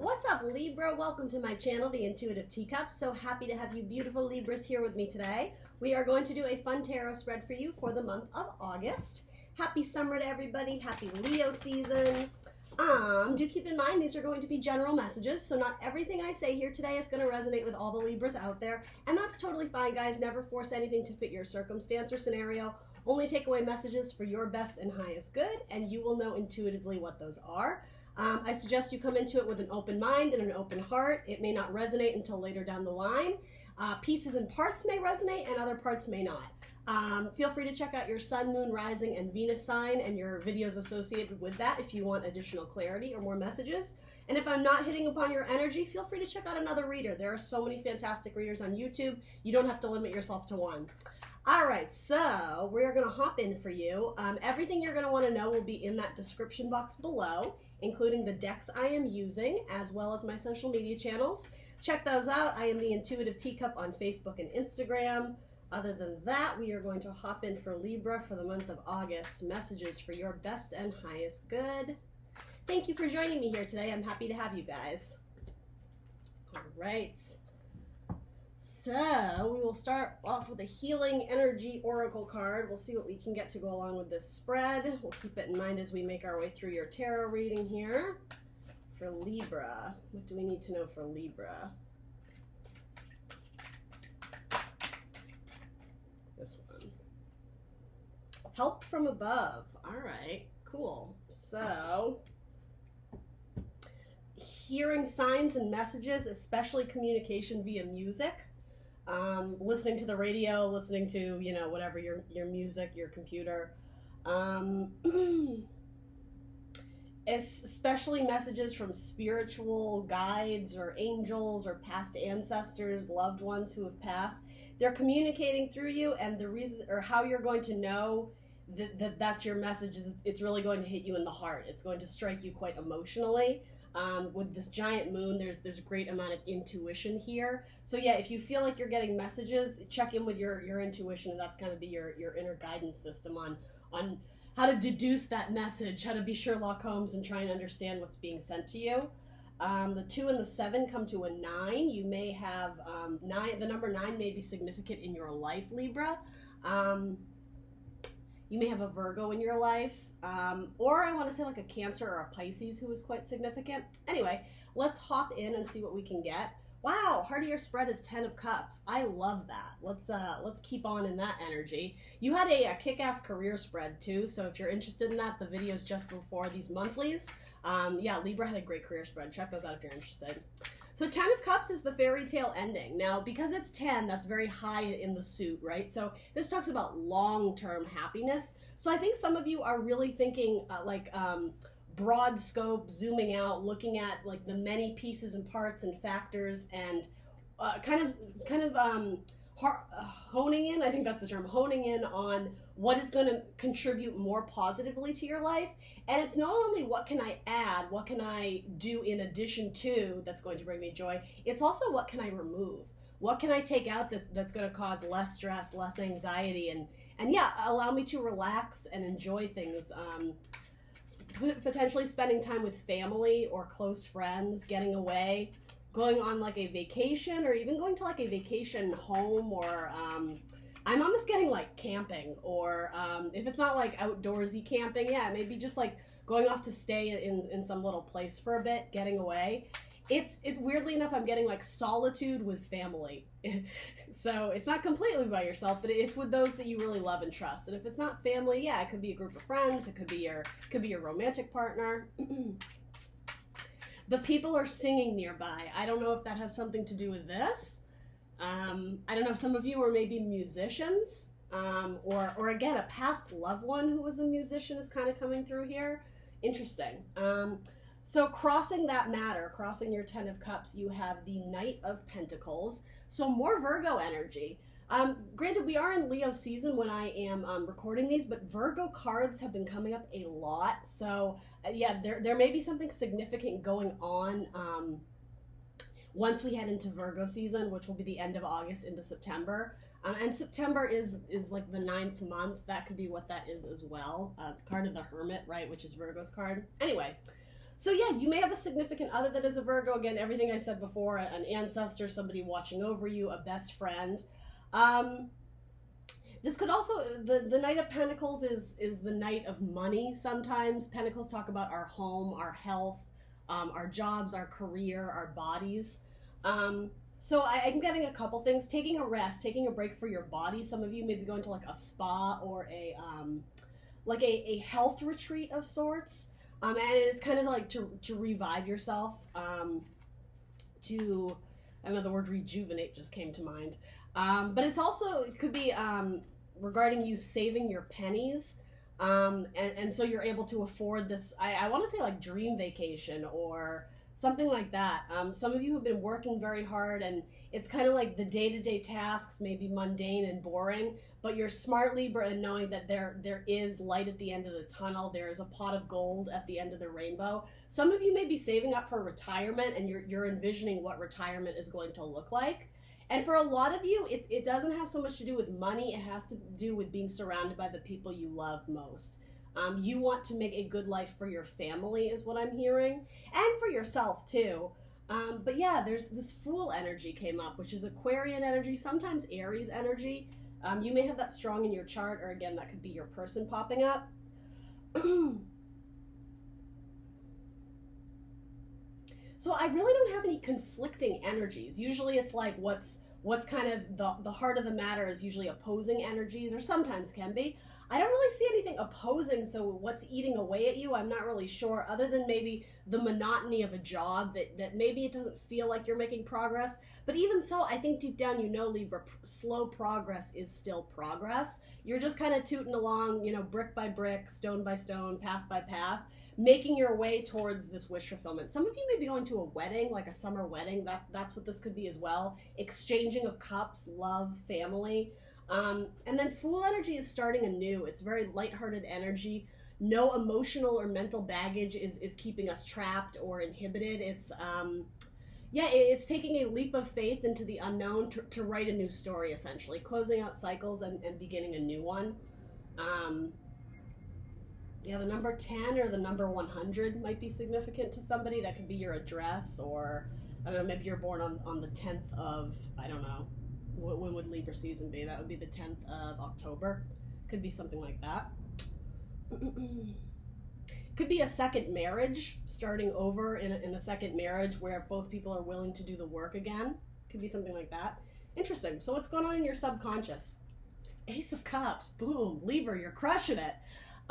What's up, Libra? Welcome to my channel, The Intuitive Teacup. So happy to have you beautiful Libras here with me today. We are going to do a fun tarot spread for you for the month of August. Happy summer to everybody. Happy Leo season. Do keep in mind these are going to be general messages, so not everything I say here today is going to resonate with all the Libras out there, and that's totally fine, guys. Never force anything to fit your circumstance or scenario. Only take away messages for your best and highest good, and you will know intuitively what those are. I suggest you come into it with an open mind and an open heart. It may not resonate until later down the line. Pieces and parts may resonate and other parts may not. Feel free to check out your Sun, Moon, Rising, and Venus sign and your videos associated with that if you want additional clarity or more messages. And if I'm not hitting upon your energy, feel free to check out another reader. There are so many fantastic readers on YouTube. You don't have to limit yourself to one. All right, so we're going to hop in for you. Everything you're going to want to know will be in that description box below, including the decks I am using, as well as my social media channels. Check those out. I am the Intuitive Teacup on Facebook and Instagram. Other than that, we are going to hop in for Libra for the month of August. Messages for your best and highest good. Thank you for joining me here today. I'm happy to have you guys. All right. So we will start off with a healing energy oracle card. We'll see what we can get to go along with this spread. We'll keep it in mind as we make our way through your tarot reading here. For Libra, what do we need to know for Libra? This one. Help from above. All right, cool. So hearing signs and messages, especially communication via music. Listening to the radio, listening to, you know, whatever your music, your computer. Especially messages from spiritual guides or angels or past ancestors, loved ones who have passed. They're communicating through you, and the reason or how you're going to know that that's your message is it's really going to hit you in the heart. It's going to strike you quite emotionally. With this giant moon, there's a great amount of intuition here. So yeah, if you feel like you're getting messages, check in with your intuition, and that's kind of be your inner guidance system on how to deduce that message, how to be Sherlock Holmes and try and understand what's being sent to you. The 2 and the 7 come to a 9. You may have the number 9 may be significant in your life, Libra. You may have a Virgo in your life, or I want to say like a Cancer or a Pisces who is quite significant. Anyway, let's hop in and see what we can get. Wow, heart of your spread is 10 of Cups. I love that. Let's keep on in that energy. You had a kick-ass career spread too, so if you're interested in that, the video's just before these monthlies. Yeah, Libra had a great career spread. Check those out if you're interested. So 10 of Cups is the fairy tale ending. Now, because it's 10, that's very high in the suit, right? So this talks about long-term happiness. So I think some of you are really thinking broad scope, zooming out, looking at like the many pieces and parts and factors, and honing in, I think that's the term, honing in on what is going to contribute more positively to your life. And it's not only what can I add, what can I do in addition to that's going to bring me joy, it's also what can I remove? What can I take out that's going to cause less stress, less anxiety, and yeah, allow me to relax and enjoy things. Potentially spending time with family or close friends, getting away, going on like a vacation, or even going to like a vacation home, or I'm almost getting like camping, or if it's not like outdoorsy camping, yeah, maybe just like going off to stay in some little place for a bit, getting away. It's weirdly enough, I'm getting like solitude with family. So it's not completely by yourself, but it's with those that you really love and trust. And if it's not family, yeah, it could be a group of friends, it could be your romantic partner. But people are singing nearby. I don't know if that has something to do with this. I don't know if some of you are maybe musicians, or again, a past loved one who was a musician is kind of coming through here. Interesting. So crossing that matter, crossing your 10 of Cups, you have the Knight of Pentacles. So more Virgo energy. Granted, we are in Leo season when I am recording these, but Virgo cards have been coming up a lot. So yeah, there may be something significant going on once we head into Virgo season, which will be the end of August into September. And September is like the 9th month. That could be what that is as well. The card of the Hermit, right, which is Virgo's card. Anyway. So yeah, you may have a significant other that is a Virgo. Again, everything I said before, an ancestor, somebody watching over you, a best friend. This could also, the Knight of Pentacles is the Knight of money sometimes. Pentacles talk about our home, our health, our jobs, our career, our bodies. So I'm getting a couple things. Taking a rest, taking a break for your body. Some of you may be going to like a spa or a health retreat of sorts. And it's kind of like to revive yourself, I know the word rejuvenate just came to mind. But it's also, it could be regarding you saving your pennies. And so you're able to afford this, I want to say like dream vacation or something like that. Some of you have been working very hard, and it's kind of like the day-to-day tasks may be mundane and boring, but you're smart, Libra, in knowing that there is light at the end of the tunnel. There is a pot of gold at the end of the rainbow. Some of you may be saving up for retirement, and you're envisioning what retirement is going to look like. And for a lot of you, it doesn't have so much to do with money. It has to do with being surrounded by the people you love most. You want to make a good life for your family is what I'm hearing, and for yourself too. But yeah, there's this Fool energy came up, which is Aquarian energy, sometimes Aries energy. You may have that strong in your chart, or again, that could be your person popping up. So I really don't have any conflicting energies. Usually it's like what's kind of the heart of the matter is usually opposing energies, or sometimes can be. I don't really see anything opposing, so what's eating away at you, I'm not really sure, other than maybe the monotony of a job that maybe it doesn't feel like you're making progress. But even so, I think deep down, you know, Libra, slow progress is still progress. You're just kind of tooting along, you know, brick by brick, stone by stone, path by path, making your way towards this wish fulfillment. Some of you may be going to a wedding, like a summer wedding. That's what this could be as well. Exchanging of cups, love, family. And then Fool energy is starting anew. It's very lighthearted energy. No emotional or mental baggage is keeping us trapped or inhibited. It's it's taking a leap of faith into the unknown to write a new story, essentially. Closing out cycles and beginning a new one. The number 10 or the number 100 might be significant to somebody. That could be your address, or I don't know, maybe you're born on the 10th of, I don't know, when would Libra season be? That would be the 10th of October. Could be something like that. Could be a second marriage, starting over in a second marriage where both people are willing to do the work again. Could be something like that. Interesting. So what's going on in your subconscious? Ace of Cups. Boom. Libra, you're crushing it.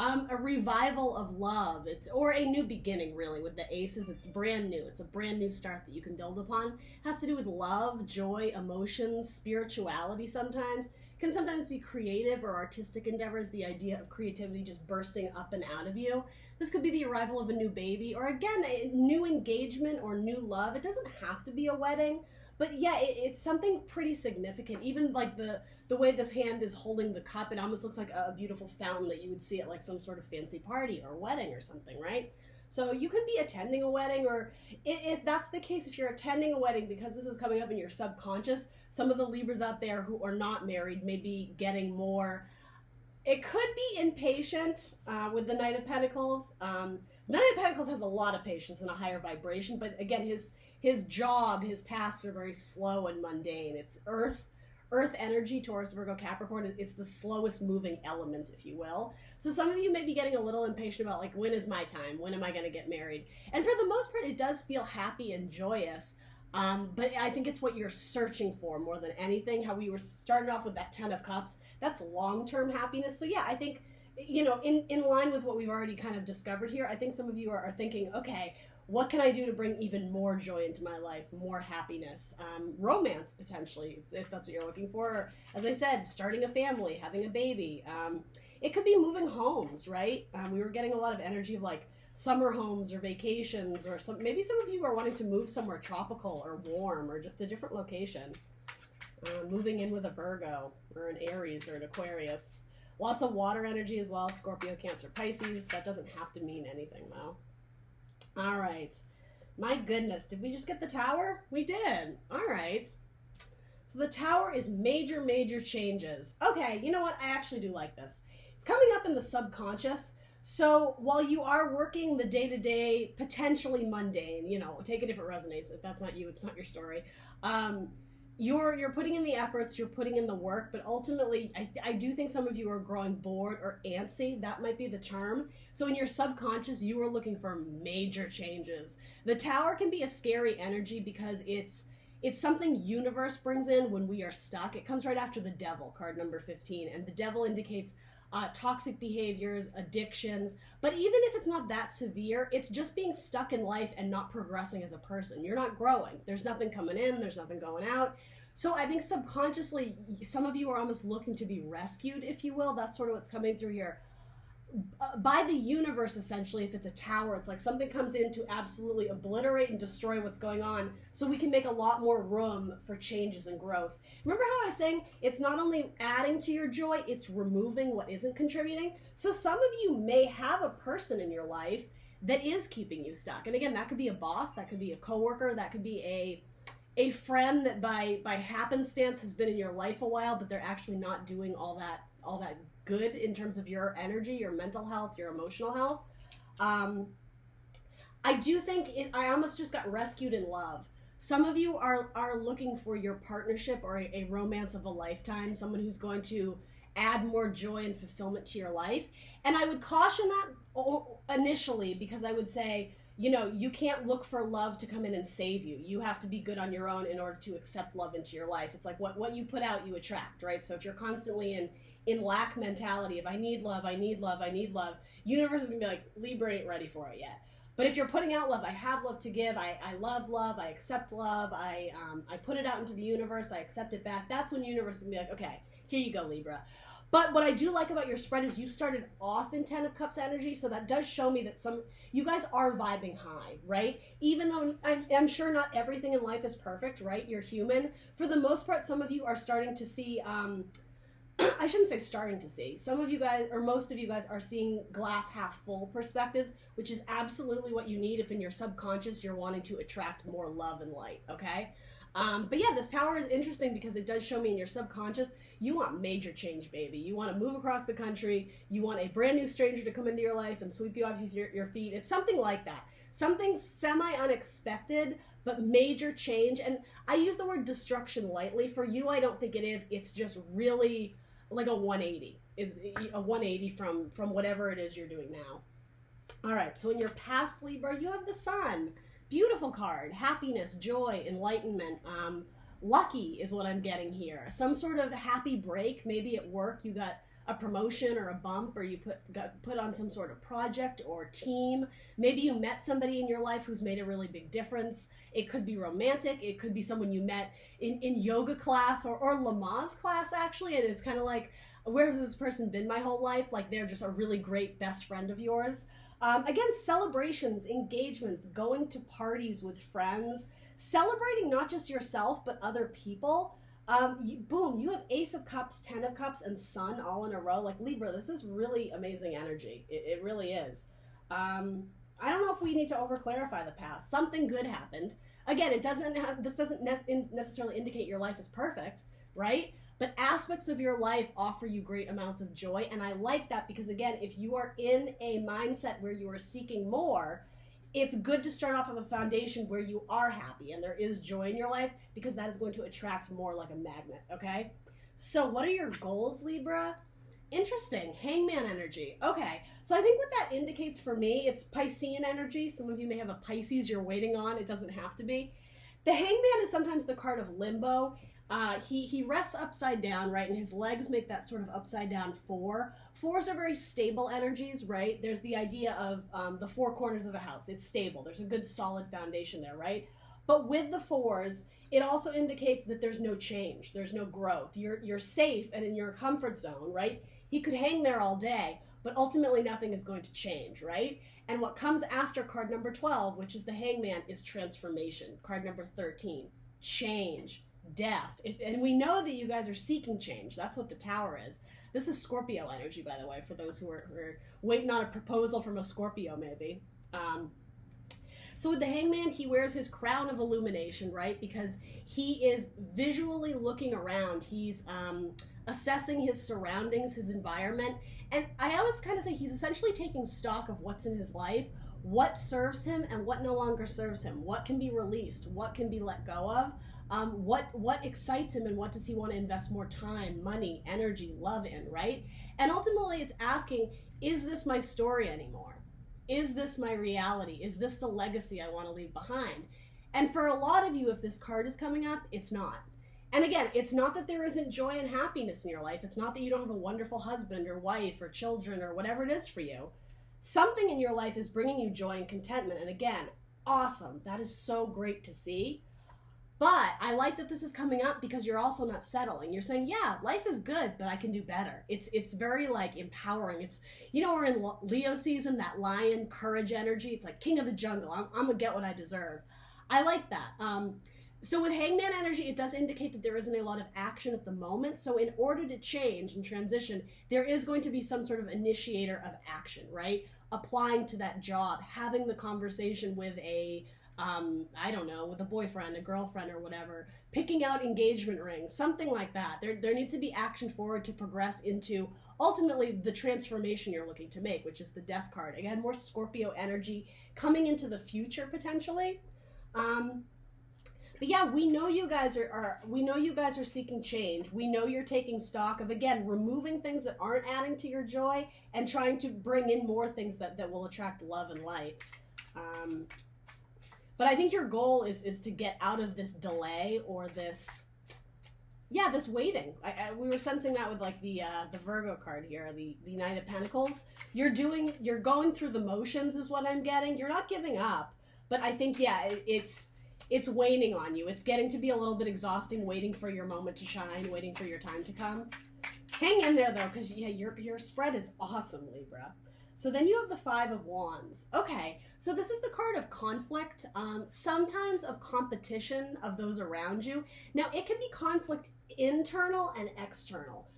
A revival of love, or a new beginning, really. With the aces, it's brand new. It's a brand new start that you can build upon. It has to do with love, joy, emotions, spirituality sometimes. Can sometimes be creative or artistic endeavors, the idea of creativity just bursting up and out of you. This could be the arrival of a new baby, or again, a new engagement or new love. It doesn't have to be a wedding, but yeah, it's something pretty significant. Even like the way this hand is holding the cup, it almost looks like a beautiful fountain that you would see at like some sort of fancy party or wedding or something, right? So you could be attending a wedding, or if that's the case, if you're attending a wedding, because this is coming up in your subconscious, some of the Libras out there who are not married may be getting more, it could be impatient with the Knight of Pentacles. The Knight of Pentacles has a lot of patience and a higher vibration, but again, his job, his tasks are very slow and mundane. It's Earth energy, Taurus, Virgo, Capricorn. It's the slowest moving element, if you will. So some of you may be getting a little impatient about, like, when is my time? When am I going to get married? And for the most part, it does feel happy and joyous. But I think it's what you're searching for more than anything. How we were started off with that 10 of Cups. That's long-term happiness. So yeah, I think, you know, in line with what we've already kind of discovered here, I think some of you are thinking, okay, what can I do to bring even more joy into my life, more happiness, romance potentially, if that's what you're looking for. Or, as I said, starting a family, having a baby. It could be moving homes, right? We were getting a lot of energy of like summer homes or vacations, or maybe some of you are wanting to move somewhere tropical or warm or just a different location. Moving in with a Virgo or an Aries or an Aquarius. Lots of water energy as well, Scorpio, Cancer, Pisces. That doesn't have to mean anything though. All right. My goodness, did we just get the Tower? We did. All right. So the Tower is major, major changes. Okay, you know what? I actually do like this. It's coming up in the subconscious. So while you are working the day-to-day, potentially mundane, you know, take it if it resonates. If that's not you, it's not your story. Um, you're putting in the efforts, you're putting in the work, but ultimately, I do think some of you are growing bored or antsy. That might be the term. So in your subconscious, you are looking for major changes. The Tower can be a scary energy because it's something universe brings in when we are stuck. It comes right after the Devil, card number 15, and the Devil indicates toxic behaviors, addictions. But even if it's not that severe, it's just being stuck in life and not progressing as a person. You're not growing. There's nothing coming in, there's nothing going out. So I think subconsciously, some of you are almost looking to be rescued, if you will. That's sort of what's coming through here. By the universe, essentially. If it's a tower, it's like something comes in to absolutely obliterate and destroy what's going on, so we can make a lot more room for changes and growth. Remember how I was saying it's not only adding to your joy, it's removing what isn't contributing? So some of you may have a person in your life that is keeping you stuck. And again, that could be a boss, that could be a coworker, that could be a friend that by happenstance has been in your life a while, but they're actually not doing all that good in terms of your energy, your mental health, your emotional health. I do think I almost just got rescued in love. Some of you are looking for your partnership or a romance of a lifetime, someone who's going to add more joy and fulfillment to your life. And I would caution that initially, because I would say, you know, you can't look for love to come in and save you. You have to be good on your own in order to accept love into your life. It's like what you put out, you attract, right? So if you're constantly in lack mentality of I need love, I need love, I need love, universe is gonna be like, Libra ain't ready for it yet. But if you're putting out love, I have love to give, I love love, I accept love, I put it out into the universe, I accept it back, that's when universe is gonna be like, okay, here you go, Libra. But what I do like about your spread is you started off in 10 of Cups energy, so that does show me that you guys are vibing high, right? Even though I'm sure not everything in life is perfect, right? You're human. For the most part, some of you are starting to see, I shouldn't say starting to see. Some of you guys, or most of you guys, are seeing glass half full perspectives, which is absolutely what you need if in your subconscious you're wanting to attract more love and light, okay? But yeah, this Tower is interesting because it does show me in your subconscious, you want major change, baby. You want to move across the country. You want a brand new stranger to come into your life and sweep you off your feet. It's something like that. Something semi-unexpected, but major change. And I use the word destruction lightly. For you, I don't think it is. It's just really like a 180. Is a 180 from whatever it is you're doing now. All right, so in your past, Libra, you have the Sun. Beautiful card. Happiness, joy, enlightenment. Lucky is what I'm getting here. Some sort of happy break. Maybe at work you got a promotion or a bump, or you got put on some sort of project or team. Maybe you met somebody in your life who's made a really big difference. It could be romantic. It could be someone you met in yoga class or Lamaze class, actually. And it's kind of like, where has this person been my whole life? Like they're just a really great best friend of yours. Again, celebrations, engagements, going to parties with friends, celebrating not just yourself, but other people. Boom, you have Ace of Cups, 10 of Cups, and Sun all in a row. Like Libra, this is really amazing energy. It really is. I don't know if we need to over-clarify the past. Something good happened. Again, this doesn't necessarily indicate your life is perfect, right? But aspects of your life offer you great amounts of joy, and I like that because, again, if you are in a mindset where you are seeking more, it's good to start off with a foundation where you are happy and there is joy in your life, because that is going to attract more like a magnet, okay? So what are your goals, Libra? Interesting. Hangman energy. Okay, so I think what that indicates for me, it's Piscean energy. Some of you may have a Pisces you're waiting on. It doesn't have to be. The Hangman is sometimes the card of limbo. He rests upside down, right? And his legs make that sort of upside down 4. 4s are very stable energies, right? There's the idea of the 4 corners of a house. It's stable. There's a good solid foundation there, right? But with the 4s, it also indicates that there's no change. There's no growth. You're safe and in your comfort zone, right? He could hang there all day, but ultimately nothing is going to change, right? And what comes after card number 12, which is the Hangman, is transformation. Card number 13, change. Death. And we know that you guys are seeking change. That's what the Tower is. This is Scorpio energy, by the way, for those who are waiting on a proposal from a Scorpio, maybe. So with the Hangman, he wears his crown of illumination, right? Because he is visually looking around. He's assessing his surroundings, his environment, And I always kind of say he's essentially taking stock of what's in his life, what serves him and what no longer serves him, what can be released, what can be let go of, what excites him and what does he want to invest more time, money, energy, love in, right? And ultimately it's asking, is this my story anymore? Is this my reality? Is this the legacy I want to leave behind? And for a lot of you, if this card is coming up, it's not. And again, it's not that there isn't joy and happiness in your life. It's not that you don't have a wonderful husband or wife or children or whatever it is for you. Something in your life is bringing you joy and contentment. And again, awesome. That is so great to see. But I like that this is coming up because you're also not settling. You're saying, yeah, life is good, but I can do better. It's very like empowering. It's, you know, we're in Leo season, that lion courage energy. It's like king of the jungle. I'm going to get what I deserve. I like that. So with hangman energy, it does indicate that there isn't a lot of action at the moment. So in order to change and transition, there is going to be some sort of initiator of action, right? Applying to that job, having the conversation with a, I don't know, with a boyfriend, a girlfriend or whatever, picking out engagement rings, something like that. There needs to be action forward to progress into ultimately the transformation you're looking to make, which is the death card. Again, more Scorpio energy coming into the future potentially. But yeah, we know you guys are seeking change. We know you're taking stock of, again, removing things that aren't adding to your joy and trying to bring in more things that will attract love and light. But I think your goal is to get out of this delay or this, yeah, this waiting. We were sensing that with like the Virgo card here, the Knight of Pentacles. You're going through the motions is what I'm getting. You're not giving up, but I think, yeah, it's waning on you. It's getting to be a little bit exhausting, waiting for your moment to shine, waiting for your time to come. Hang in there though, because yeah, your spread is awesome, Libra. So then you have the Five of Wands. Okay, so this is the card of conflict, sometimes of competition of those around you. Now it can be conflict internal and external.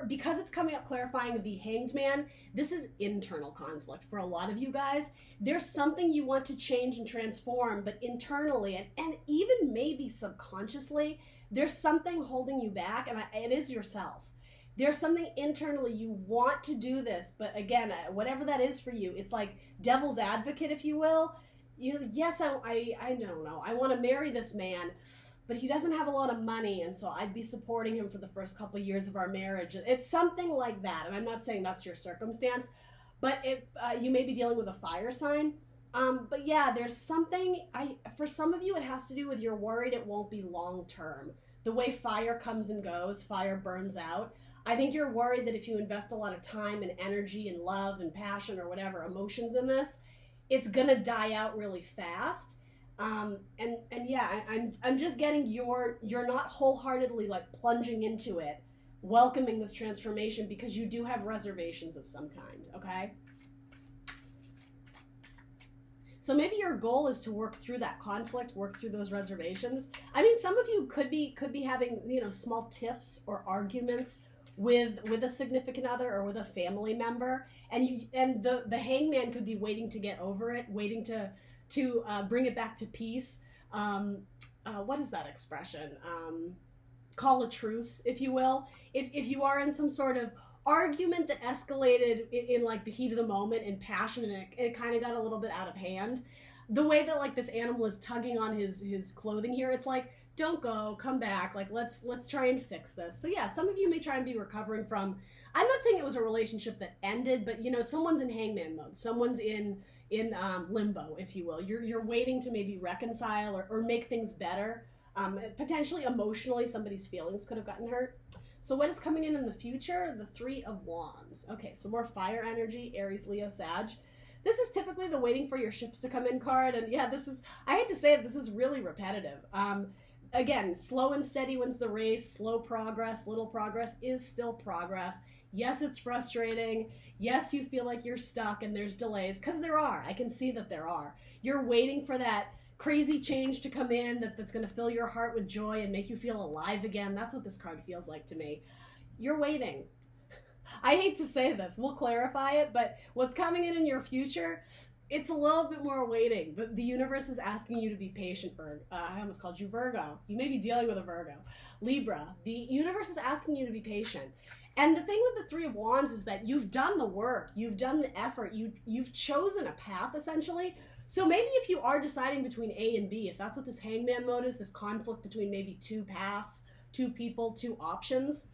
Because it's coming up clarifying the Hanged Man, this is internal conflict for a lot of you guys. There's something you want to change and transform, but internally and even maybe subconsciously, there's something holding you back, and it is yourself. There's something internally you want to do this, but again, whatever that is for you, it's like devil's advocate, if you will. Yes, I don't know. I want to marry this man, but he doesn't have a lot of money, and so I'd be supporting him for the first couple of years of our marriage. It's something like that, and I'm not saying that's your circumstance, but you may be dealing with a fire sign. But yeah, there's something, for some of you, it has to do with you're worried it won't be long-term. The way fire comes and goes, fire burns out. I think you're worried that if you invest a lot of time and energy and love and passion or whatever, emotions in this, it's gonna die out really fast. And yeah, I'm just getting you're not wholeheartedly like plunging into it, welcoming this transformation because you do have reservations of some kind, okay? So maybe your goal is to work through that conflict, work through those reservations. I mean, some of you could be having, small tiffs or arguments with a significant other or with a family member, and the hangman could be waiting to get over it, waiting to bring it back to peace. What is that expression? Call a truce, if you will. If you are in some sort of argument that escalated in like the heat of the moment and passion, and it kind of got a little bit out of hand, the way that like this animal is tugging on his clothing here, it's like, don't go, come back, like let's try and fix this. So yeah, some of you may try and be recovering from, I'm not saying it was a relationship that ended, but someone's in hangman mode, someone's in limbo, if you will. You're waiting to maybe reconcile or make things better. Potentially emotionally, somebody's feelings could have gotten hurt. So what is coming in the future? The Three of Wands. Okay, so more fire energy, Aries, Leo, Sag. This is typically the waiting for your ships to come in card. And yeah, I hate to say it, this is really repetitive. Again, slow and steady wins the race. Slow progress, little progress is still progress. Yes, it's frustrating. Yes, you feel like you're stuck and there's delays, because there are. I can see that there are. You're waiting for that crazy change to come in that's going to fill your heart with joy and make you feel alive again. That's what this card feels like to me. You're waiting. I hate to say this. We'll clarify it, but what's coming in your future, it's a little bit more waiting, but the universe is asking you to be patient, Virgo. I almost called you Virgo. You may be dealing with a Virgo. Libra, the universe is asking you to be patient. And the thing with the Three of Wands is that you've done the work, you've done the effort, you've chosen a path, essentially. So maybe if you are deciding between A and B, if that's what this hangman mode is, this conflict between maybe two paths, two people, two options,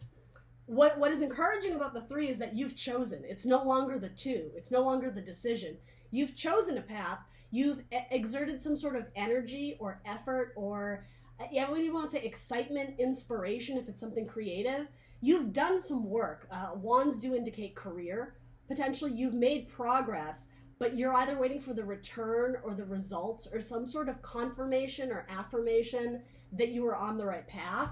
what is encouraging about the three is that you've chosen. It's no longer the two. It's no longer the decision. You've chosen a path. You've exerted some sort of energy or effort or, I wouldn't even want to say excitement, inspiration, if it's something creative. You've done some work. Wands do indicate career. Potentially you've made progress, but you're either waiting for the return or the results or some sort of confirmation or affirmation that you were on the right path.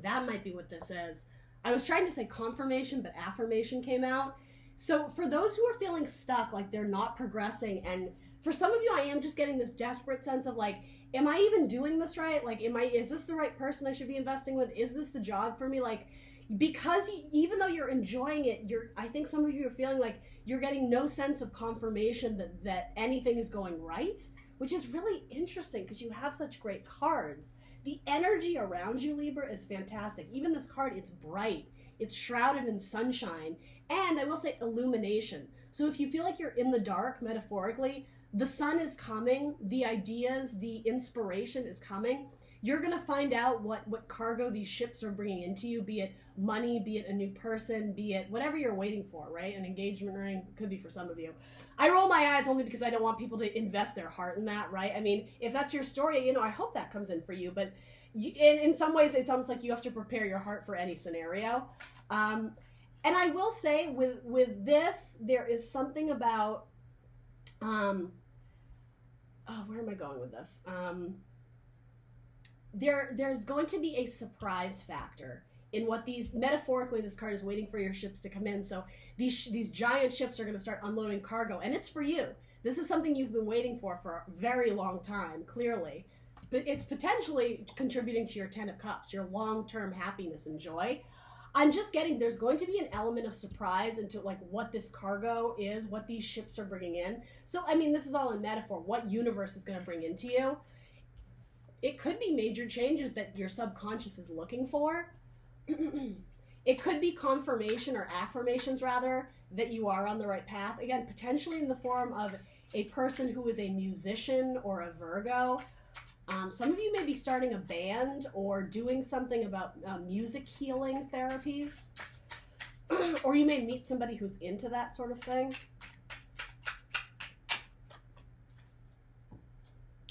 That might be what this is. I was trying to say confirmation, but affirmation came out. So for those who are feeling stuck, like they're not progressing, and for some of you, I am just getting this desperate sense of like, am I even doing this right? Like, is this the right person I should be investing with? Is this the job for me? Like, because even though you're enjoying it, I think some of you are feeling like you're getting no sense of confirmation that anything is going right, which is really interesting because you have such great cards. The energy around you, Libra, is fantastic. Even this card, it's bright. It's shrouded in sunshine. And I will say illumination. So if you feel like you're in the dark, metaphorically, the sun is coming, the ideas, the inspiration is coming. You're going to find out what cargo these ships are bringing into you, be it money, be it a new person, be it whatever you're waiting for, right? An engagement ring could be for some of you. I roll my eyes only because I don't want people to invest their heart in that, right? I mean, if that's your story, I hope that comes in for you. But in some ways, it's almost like you have to prepare your heart for any scenario. And I will say with this, there is something about, where am I going with this? There's going to be a surprise factor in what metaphorically, this card is waiting for your ships to come in. So these giant ships are going to start unloading cargo, and it's for you. This is something you've been waiting for a very long time, clearly. But it's potentially contributing to your 10 of Cups, your long-term happiness and joy. I'm just getting, there's going to be an element of surprise into like what this cargo is, what these ships are bringing in. So, I mean, this is all in metaphor, what universe is going to bring into you. It could be major changes that your subconscious is looking for. It could be confirmation or affirmations, rather, that you are on the right path. Again, potentially in the form of a person who is a musician or a Virgo. Some of you may be starting a band or doing something about music healing therapies. Or you may meet somebody who's into that sort of thing.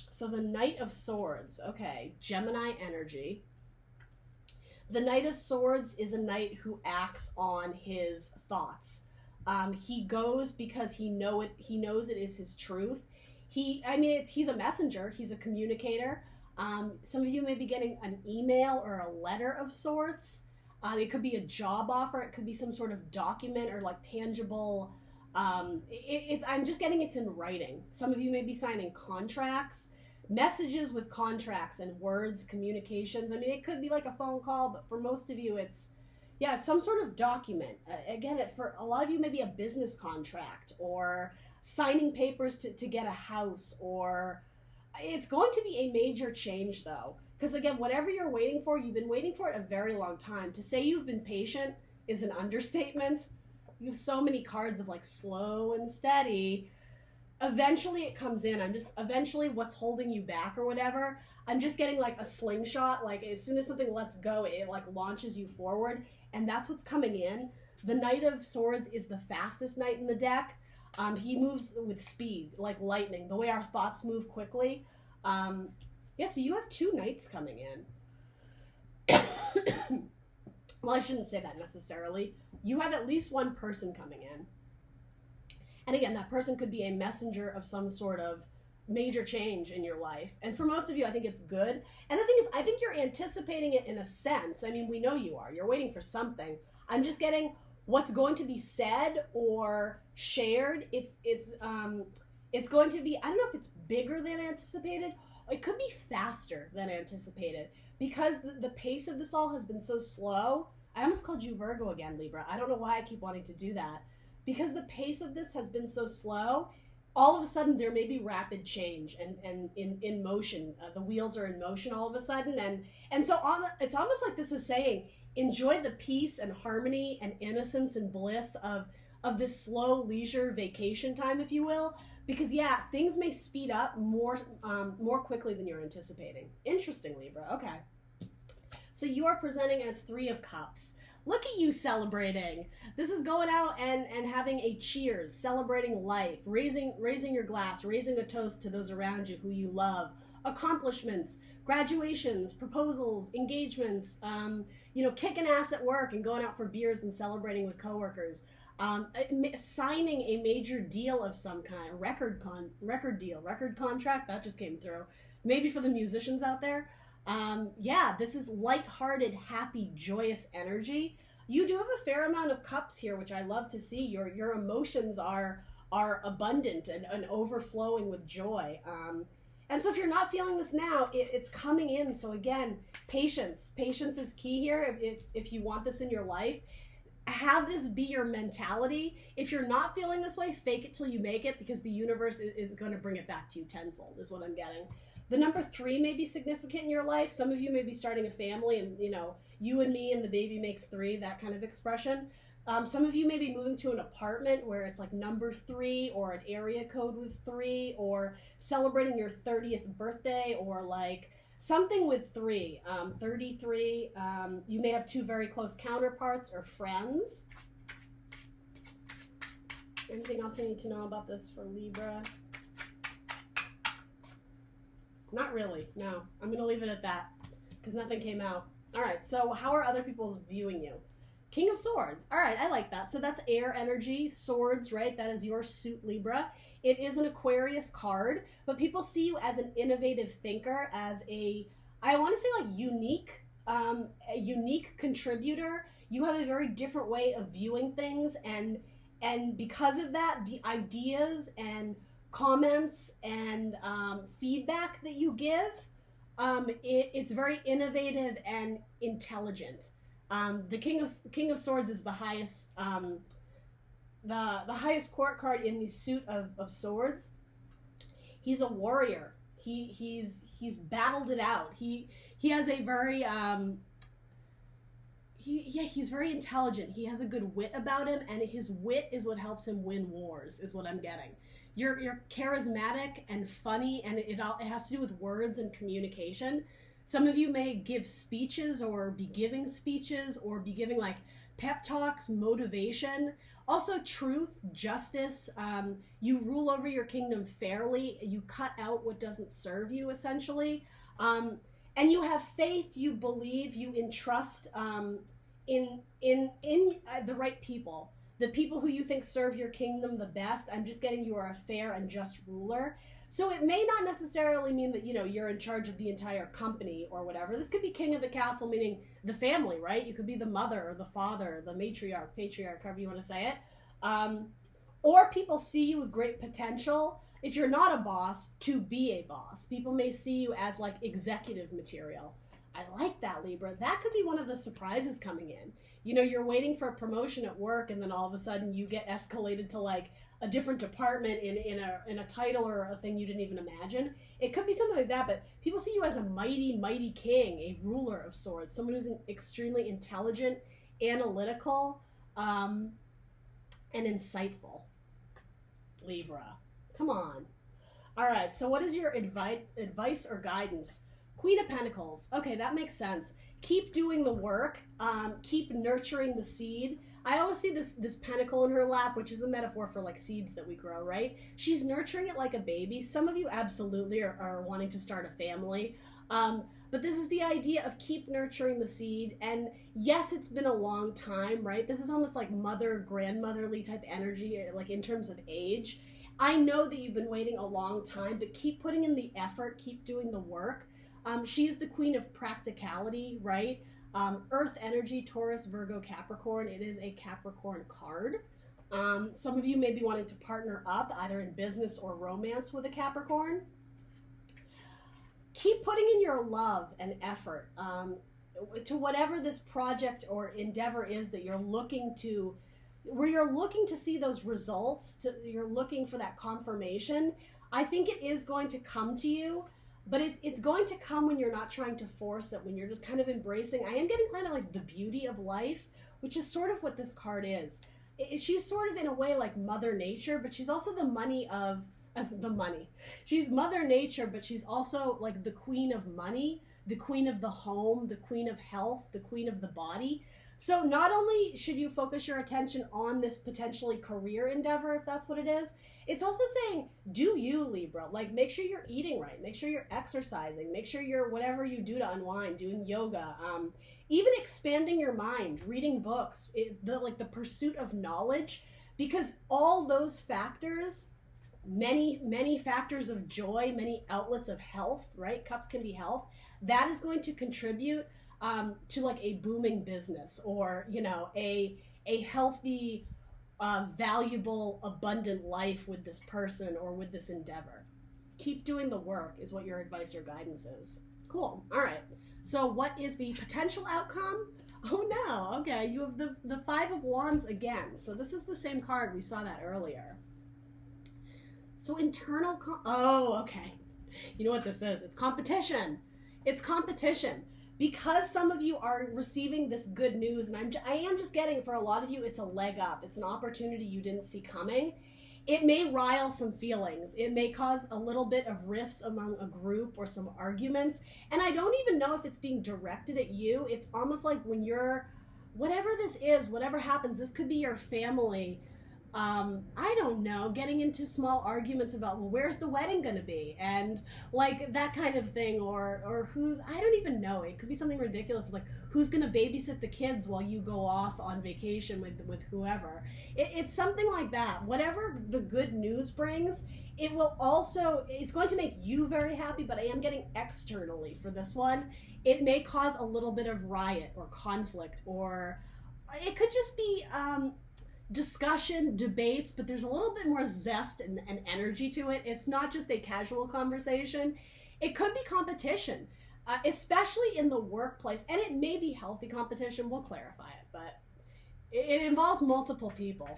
So the Knight of Swords, okay, Gemini energy. The Knight of Swords is a knight who acts on his thoughts. He goes because he knows it is his truth. He's a messenger. He's a communicator. Some of you may be getting an email or a letter of sorts. It could be a job offer. It could be some sort of document or like tangible. I'm just getting it's in writing. Some of you may be signing contracts, messages with contracts and words, communications. I mean, it could be like a phone call, but for most of you, it's some sort of document. Again, for a lot of you, maybe a business contract or signing papers to get a house, or it's going to be a major change though. Because again, whatever you're waiting for, you've been waiting for it a very long time. To say you've been patient is an understatement. You have so many cards of like slow and steady. Eventually it comes in. Eventually what's holding you back or whatever, I'm just getting like a slingshot. Like as soon as something lets go, it like launches you forward. And that's what's coming in. The Knight of Swords is the fastest knight in the deck. He moves with speed, like lightning, the way our thoughts move quickly. So you have two knights coming in. Well, I shouldn't say that necessarily. You have at least one person coming in. And again, that person could be a messenger of some sort of major change in your life. And for most of you, I think it's good. And the thing is, I think you're anticipating it in a sense. I mean, we know you are. You're waiting for something. I'm just getting what's going to be said or shared. It's going to be, I don't know if it's bigger than anticipated. It could be faster than anticipated because the pace of this all has been so slow. I almost called you Virgo again, Libra. I don't know why I keep wanting to do that. Because the pace of this has been so slow, all of a sudden there may be rapid change and in motion. The wheels are in motion all of a sudden. And so it's almost like this is saying, enjoy the peace and harmony and innocence and bliss of this slow leisure vacation time, if you will. Because yeah, things may speed up more quickly than you're anticipating. Interesting, Libra. Okay. So you are presenting as 3 of Cups. Look at you celebrating. This is going out and having a cheers, celebrating life, raising your glass, raising a toast to those around you who you love, accomplishments, graduations, proposals, engagements, kicking ass at work and going out for beers and celebrating with coworkers, signing a major deal of some kind, a record contract, that just came through. Maybe for the musicians out there. This is lighthearted, happy, joyous energy. You do have a fair amount of cups here, which I love to see. Your emotions are abundant and overflowing with joy. And so if you're not feeling this now, it's coming in. So again, patience. Patience is key here if you want this in your life. Have this be your mentality. If you're not feeling this way, fake it till you make it, because the universe is going to bring it back to you tenfold, is what I'm getting. The number 3 may be significant in your life. Some of you may be starting a family and, you and me and the baby makes 3, that kind of expression. Some of you may be moving to an apartment where it's like number 3 or an area code with 3, or celebrating your 30th birthday, or like something with 3, 33. You may have 2 very close counterparts or friends. Anything else we need to know about this for Libra? Not really, no. I'm going to leave it at that because nothing came out. All right, so how are other people viewing you? King of Swords. All right, I like that. So that's air energy, swords, right? That is your suit, Libra. It is an Aquarius card, but people see you as an innovative thinker, as I want to say like a unique contributor. You have a very different way of viewing things, and because of that, the ideas and comments and feedback that you give, it's very innovative and intelligent. The King of Swords is the highest the highest court card in the suit of swords. He's a warrior. He's battled it out. He has a very he's very intelligent. He has a good wit about him, and his wit is what helps him win wars, is what I'm getting. You're charismatic and funny, and it has to do with words and communication. Some of you may give speeches or be giving speeches or be giving like pep talks, motivation. Also truth, justice. You rule over your kingdom fairly. You cut out what doesn't serve you, essentially. And you have faith, you believe, you entrust in the right people. The people who you think serve your kingdom the best. I'm just getting you are a fair and just ruler. So it may not necessarily mean that, you're in charge of the entire company or whatever. This could be king of the castle, meaning the family, right? You could be the mother or the father, the matriarch, patriarch, however you want to say it. Or people see you with great potential, if you're not a boss, to be a boss. People may see you as like executive material. I like that, Libra. That could be one of the surprises coming in. You're waiting for a promotion at work, and then all of a sudden you get escalated to like a different department in a title or a thing you didn't even imagine. It could be something like that, but people see you as a mighty, mighty king, a ruler of swords, someone who's extremely intelligent, analytical, and insightful. Libra, come on. All right, so what is your advice or guidance? Queen of Pentacles. Okay, that makes sense. Keep doing the work. Keep nurturing the seed. I always see this pentacle in her lap, which is a metaphor for like seeds that we grow, right? She's nurturing it like a baby. Some of you absolutely are wanting to start a family. But this is the idea of keep nurturing the seed. And yes, it's been a long time, right? This is almost like grandmotherly type energy, like in terms of age. I know that you've been waiting a long time, but keep putting in the effort, keep doing the work. She's the queen of practicality, right? Earth energy, Taurus, Virgo, Capricorn. It is a Capricorn card. Some of you may be wanting to partner up either in business or romance with a Capricorn. Keep putting in your love and effort to whatever this project or endeavor is that you're looking to where you're looking to see those results, you're looking for that confirmation, I think it is going to come to you, but it's going to come when you're not trying to force it, when you're just kind of embracing. I am getting kind of like the beauty of life, which is sort of what this card is. She's sort of in a way like Mother Nature, but she's also the money of the money. She's Mother Nature, but she's also like the queen of money, the queen of the home, the queen of health, the queen of the body. So not only should you focus your attention on this potentially career endeavor, if that's what it is, it's also saying, do you, Libra, like make sure you're eating right, make sure you're exercising, make sure you're whatever you do to unwind, doing yoga, even expanding your mind, reading books, the pursuit of knowledge, because all those factors, many factors of joy, many outlets of health, right? Cups can be health. That is going to contribute to like a booming business, or, you know, a healthy, valuable, abundant life with this person or with this endeavor. Keep doing the work is what your advice or guidance is. Cool. All right. So what is the potential outcome? Oh no. Okay. You have the Five of Wands again. So this is the same card. We saw that earlier. So internal, oh, okay. You know what this is? It's competition. It's competition. Because some of you are receiving this good news, and I am just getting, for a lot of you, it's a leg up. It's an opportunity you didn't see coming. It may rile some feelings. It may cause a little bit of rifts among a group or some arguments. And I don't even know if it's being directed at you. It's almost like when you're, whatever this is, whatever happens, this could be your family, I don't know, getting into small arguments about, well, where's the wedding going to be? And like that kind of thing, or who's, I don't even know. It could be something ridiculous, like who's going to babysit the kids while you go off on vacation with whoever. It's something like that. Whatever the good news brings, it will also, it's going to make you very happy, but I am getting externally for this one. It may cause a little bit of riot or conflict, or it could just be, discussion, debates, but there's a little bit more zest and energy to it. It's not just a casual conversation. It could be competition, especially in the workplace, and it may be healthy competition. We'll clarify it, but it involves multiple people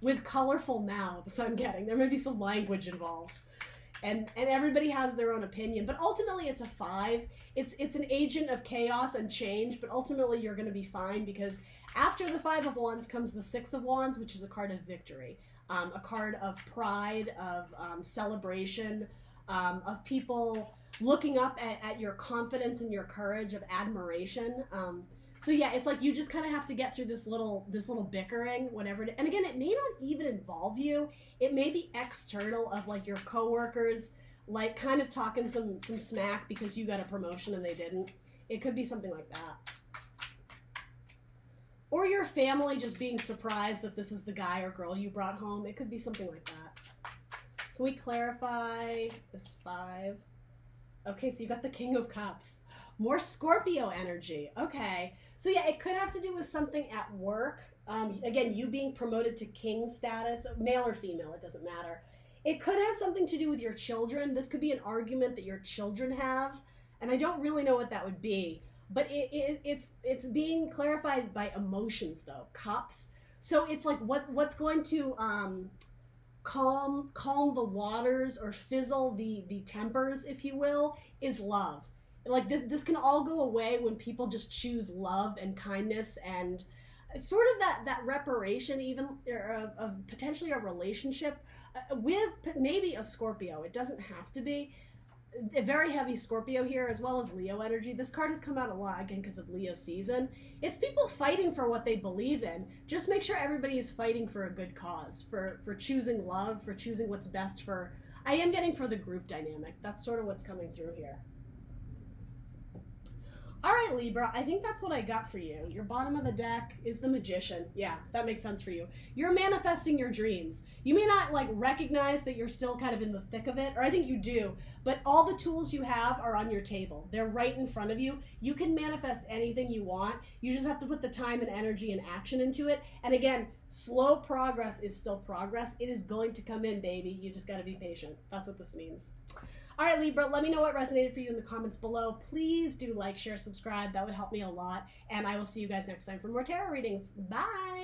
with colorful mouths. I'm getting there may be some language involved, and everybody has their own opinion, but ultimately it's a 5. It's an agent of chaos and change, but ultimately you're going to be fine, because after the 5 of Wands comes the 6 of Wands, which is a card of victory, a card of pride, of celebration, of people looking up at your confidence and your courage, of admiration. So yeah, it's like you just kind of have to get through this little bickering, whatever. And again, it may not even involve you. It may be external, of like your coworkers, like kind of talking some smack because you got a promotion and they didn't. It could be something like that. Or your family just being surprised that this is the guy or girl you brought home. It could be something like that. Can we clarify this 5? Okay, so you got the King of Cups. More Scorpio energy. Okay. So yeah, it could have to do with something at work. Again, you being promoted to king status, male or female, it doesn't matter. It could have something to do with your children. This could be an argument that your children have, and I don't really know what that would be. But it's being clarified by emotions, though. Cups. So it's like what's going to calm the waters, or fizzle the tempers, if you will, is love. Like this can all go away when people just choose love and kindness, and sort of that reparation, even of potentially a relationship with maybe a Scorpio. It doesn't have to be. A very heavy Scorpio here, as well as Leo energy. This card has come out a lot, again, because of Leo season. It's people fighting for what they believe in. Just make sure everybody is fighting for a good cause, for choosing love, for choosing what's best for, I am getting for the group dynamic. That's sort of what's coming through here. All right, Libra, I think that's what I got for you. Your bottom of the deck is the Magician. Yeah, that makes sense for you. You're manifesting your dreams. You may not like recognize that you're still kind of in the thick of it, or I think you do, but all the tools you have are on your table. They're right in front of you. You can manifest anything you want. You just have to put the time and energy and action into it. And again, slow progress is still progress. It is going to come in, baby. You just got to be patient. That's what this means. All right, Libra, let me know what resonated for you in the comments below. Please do like, share, subscribe. That would help me a lot. And I will see you guys next time for more tarot readings. Bye.